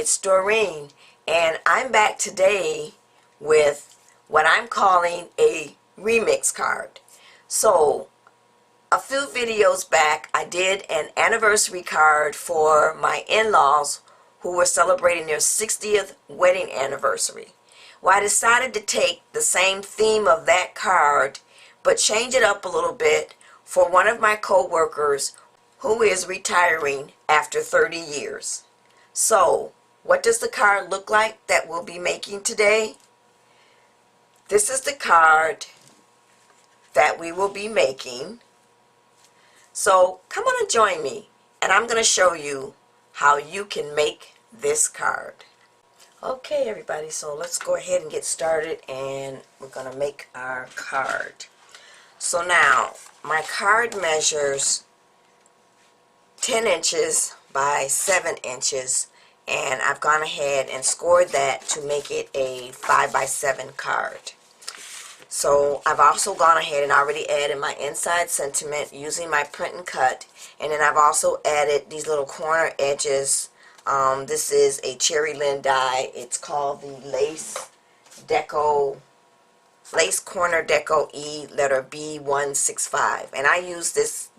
it's Doreen, and I'm back today with what I'm calling a remix card. So, a few videos back, I did an anniversary card for my in-laws who were celebrating their 60th wedding anniversary. Well, I decided to take the same theme of that card, but change it up a little bit for one of my co-workers who is retiring after 30 years. So, what does the card look like that we'll be making today? This is the card that we will be making. So, come on and join me, and I'm going to show you how you can make this card. Okay, everybody, so let's go ahead and get started, and we're going to make our card. So now, my card measures 10 inches by 7 inches, and I've gone ahead and scored that to make it a 5 by 7 card. So I've also gone ahead and already added my inside sentiment using my print and cut, and then I've also added these little corner edges. This is a cherry lin die. It's called the Lace Corner Deco E letter B165, and I use these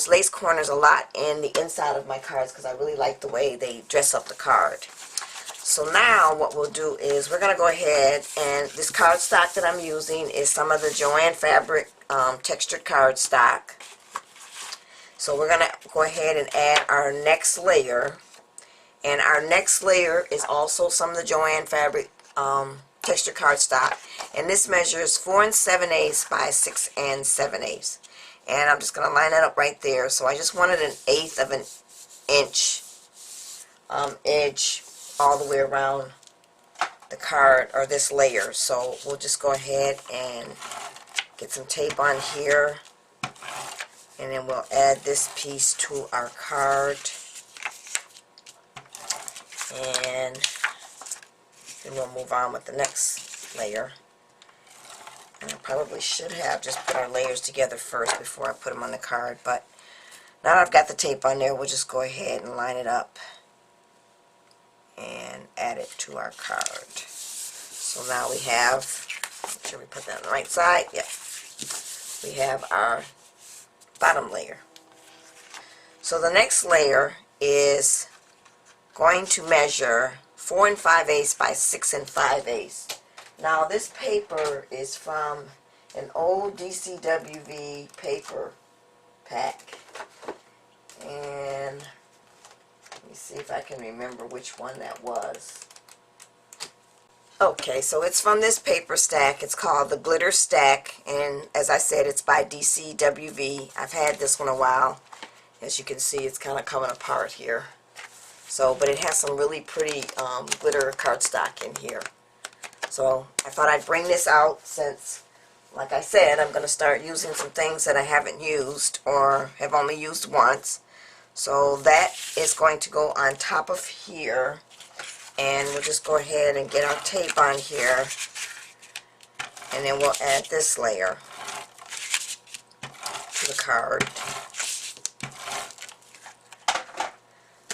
lace corners a lot in the inside of my cards because I really like the way they dress up the card. So now what we'll do is we're going to go ahead, and this cardstock that I'm using is some of the Joann Fabric textured cardstock. So we're going to go ahead and add our next layer, and our next layer is also some of the Joann Fabric textured cardstock, and this measures 4 7/8 by 6 7/8. And I'm just going to line that up right there. So I just wanted 1/8 of an inch edge all the way around the card, or this layer. So we'll just go ahead and get some tape on here, and then we'll add this piece to our card, and then we'll move on with the next layer. And I probably should have just put our layers together first before I put them on the card, but now that I've got the tape on there, we'll just go ahead and line it up and add it to our card. So now we have, make sure we put that on the right side, yep, we have our bottom layer. So the next layer is going to measure 4 5/8 by 6 5/8. Now this paper is from an old DCWV paper pack, and let me see if I can remember which one that was. Okay, so it's from this paper stack. It's called the Glitter Stack, and as I said, it's by DCWV. I've had this one a while. As you can see, it's kind of coming apart here. So, but it has some really pretty glitter cardstock in here. So I thought I'd bring this out since, like I said, I'm going to start using some things that I haven't used or have only used once. So that is going to go on top of here, and we'll just go ahead and get our tape on here, and then we'll add this layer to the card.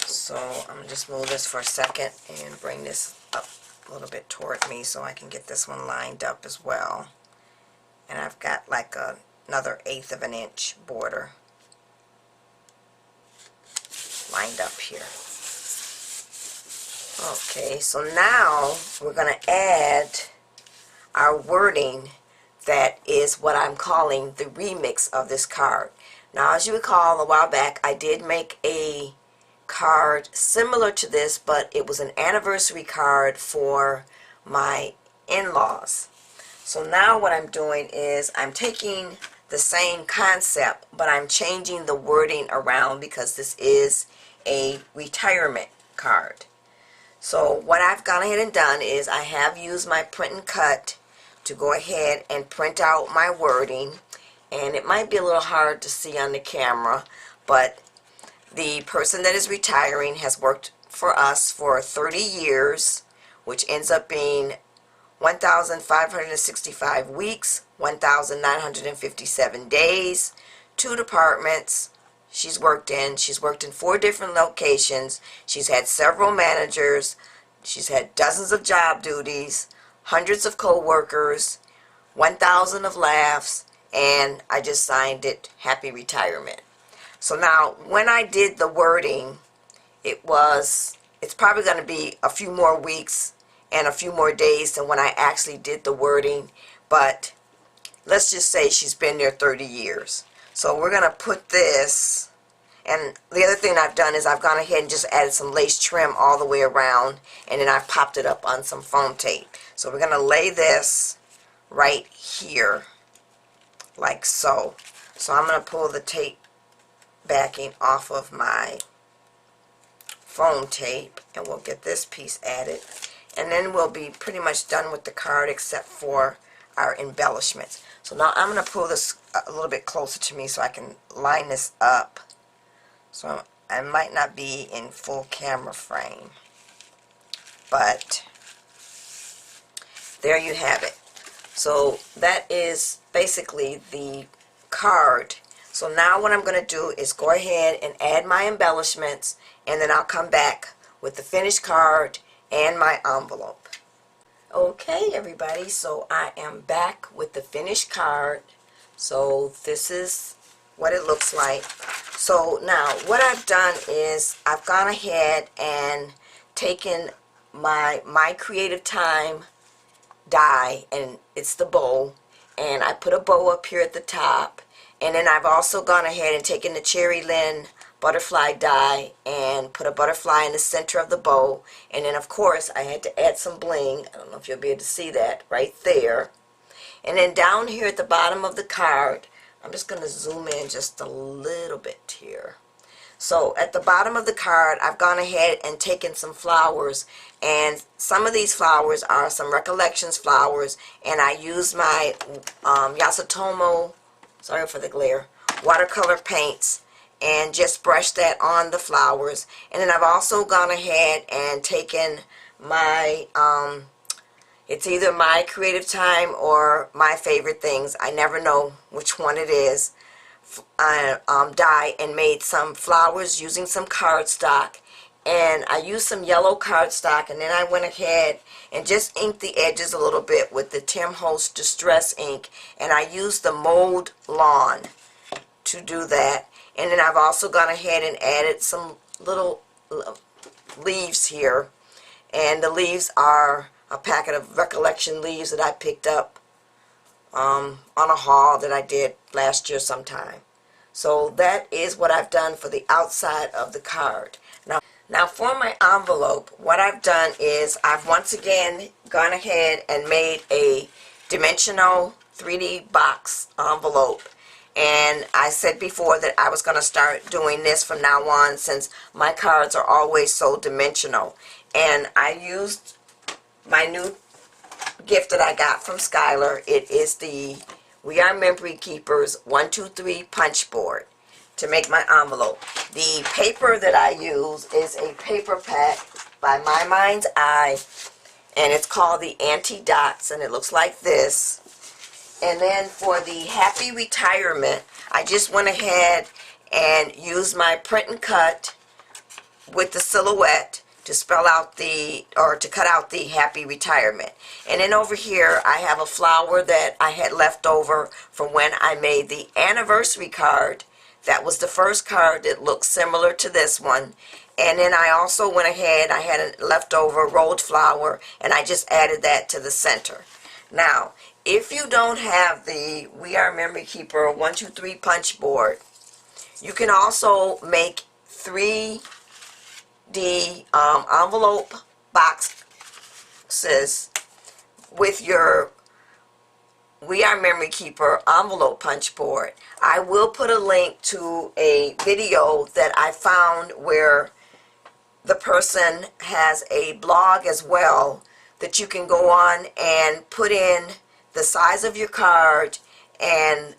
So I'm going to just move this for a second and bring this up a little bit toward me so I can get this one lined up as well. And I've got like another 1/8 of an inch border lined up here. Okay, so now we're going to add our wording that is what I'm calling the remix of this card. Now, as you recall, a while back I did make a card similar to this, but it was an anniversary card for my in-laws. So now what I'm doing is I'm taking the same concept, but I'm changing the wording around because this is a retirement card. So what I've gone ahead and done is I have used my print and cut to go ahead and print out my wording, and it might be a little hard to see on the camera, but the person that is retiring has worked for us for 30 years, which ends up being 1,565 weeks, 1,957 days, 2 departments, she's worked in. She's worked in 4 different locations. She's had several managers. She's had dozens of job duties, hundreds of co-workers, 1,000 of laughs, and I just signed it, Happy Retirement. So now, when I did the wording, it's probably going to be a few more weeks and a few more days than when I actually did the wording, but let's just say she's been there 30 years. So we're going to put this, and the other thing I've done is I've gone ahead and just added some lace trim all the way around, and then I've popped it up on some foam tape. So we're going to lay this right here, like so. So I'm going to pull the tape backing off of my foam tape, and we'll get this piece added, and then we'll be pretty much done with the card except for our embellishments. So now I'm going to pull this a little bit closer to me so I can line this up. So I might not be in full camera frame, but there you have it. So that is basically the card. So now what I'm going to do is go ahead and add my embellishments, and then I'll come back with the finished card and my envelope. Okay, everybody, so I am back with the finished card. So this is what it looks like. So now what I've done is I've gone ahead and taken my Creative Time die, and it's the bow, and I put a bow up here at the top, and then I've also gone ahead and taken the Cherry Lynn butterfly die and put a butterfly in the center of the bow, and then of course I had to add some bling. I don't know if you'll be able to see that right there. And then down here at the bottom of the card, I'm just going to zoom in just a little bit here. So at the bottom of the card, I've gone ahead and taken some flowers, and some of these flowers are some Recollections flowers, and I used my Yasutomo, sorry for the glare, watercolor paints, and just brushed that on the flowers. And then I've also gone ahead and taken my, it's either my Creative Time or My Favorite Things, I never know which one it is, die, and made some flowers using some cardstock. And I used some yellow cardstock, and then I went ahead and just inked the edges a little bit with the Tim Holtz Distress ink, and I used the Mold Lawn to do that. And then I've also gone ahead and added some little leaves here, and the leaves are a packet of Recollection leaves that I picked up on a haul that I did last year sometime. So that is what I've done for the outside of the card. Now for my envelope, what I've done is I've once again gone ahead and made a dimensional 3D box envelope. And I said before that I was going to start doing this from now on, since my cards are always so dimensional. And I used my new gift that I got from Skylar. It is the We Are Memory Keepers 123 punch board to make my envelope. The paper that I use is a paper pack by My Mind's Eye, and it's called the Anti-Dots, and it looks like this. And then for the Happy Retirement, I just went ahead and used my print and cut with the silhouette to spell out the, or to cut out the Happy Retirement. And then over here I have a flower that I had left over from when I made the anniversary card. That was the first card that looked similar to this one. And then I also went ahead, I had a leftover rolled flower, and I just added that to the center. Now, if you don't have the We Are Memory Keeper 123 punch board, you can also make 3D envelope boxes with your We Are Memory Keeper envelope punch board. I will put a link to a video that I found where the person has a blog as well that you can go on and put in the size of your card and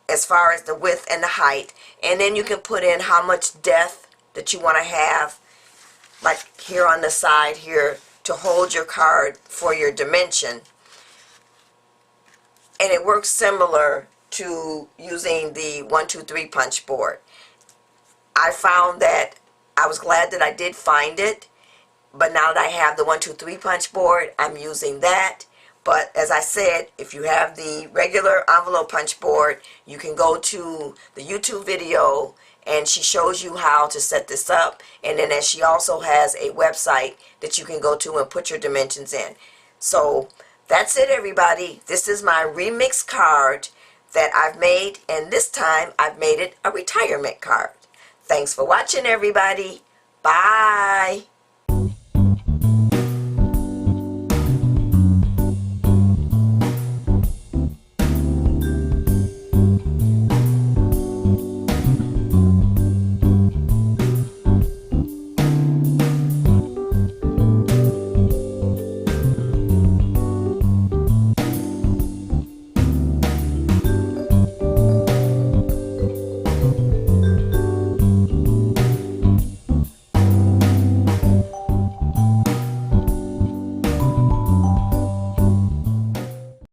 as far as the width and the height, and then you can put in how much depth that you want to have, like here on the side here, to hold your card for your dimension. And it works similar to using the 123 punch board. I found that I was glad that I did find it, but now that I have the 123 punch board, I'm using that. But as I said, if you have the regular envelope punch board, you can go to the YouTube video and she shows you how to set this up. And then she also has a website that you can go to and put your dimensions in. So that's it, everybody. This is my remix card that I've made, and this time I've made it a retirement card. Thanks for watching, everybody. Bye.